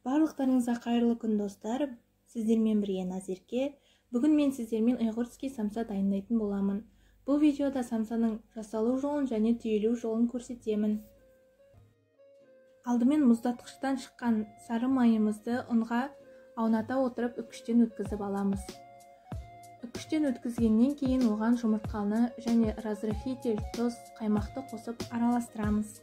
Барлықтарыңызға қайырлы күн достар. Сіздермен бірге Назерке. Бүгін мен сіздермен ұйғырский самса дайындайтын боламын. Бұл видеода самсаның жасалу жолын және түйілу жолын көрсетемін. Алдымен мұздатқыштан шыққан сары майымызды ұнға ауната отырып үкіштен өткізіп аламыз. Үкіштен өткізгеннен кейін оған жұмыртқаны және разрыхитель, тұз, қаймақты қосып араластырамыз.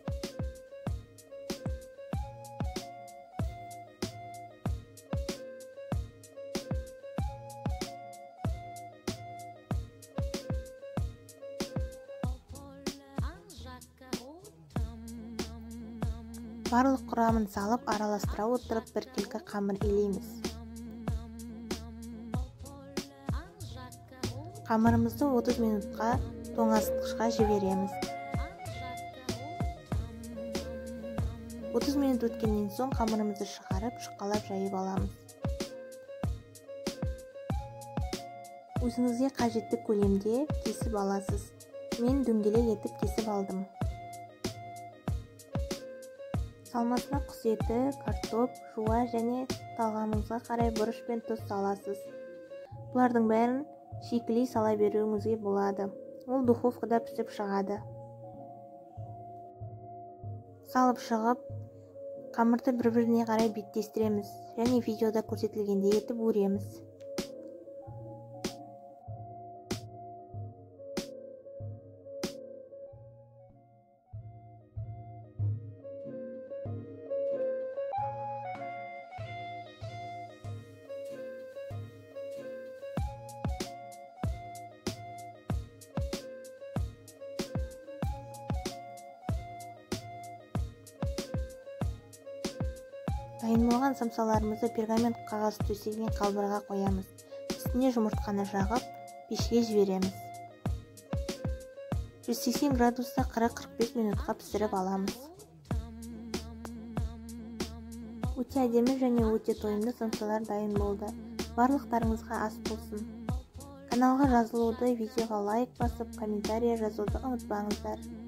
Барлық құрамын салып араластыра отырып біркелкі қамыр илейміз. Қамырымызды 30 минутқа тоңазытқышқа жібереміз. 30 минут өткеннен соң қамырымызды шығарып, шұқалап жайып аламыз. Өзіңізге қажетті көлемде кесіп аласыз. Мен дөңгелек етіп кесіп алдым. Салмасына құс еті, картоп, жуа және талғамыңызға қарай бұрыш пен тұз саласыз. Бұлардың бәрін шикілей сала беруіңізге болады. Ол духовкада пісіп шығады. Салып шығып, қамырды бір-біріне қарай беттестіреміз және видеода көрсетілгендей етіп өреміз. Дайын болған самсаларымызды пергамент қағаз төселген қалбырға қоямыз. Үстіне жұмыртқаны жағып, пешке жібереміз. 180 градуста 40-45 минутқа пісіріп аламыз. Өте әдемі және өте тойымды самсалар дайын болды. Барлықтарыңызға ас болсын. Каналға жазылуды, видеоға лайк басып, комментария жазуды ұмытпаңыздар.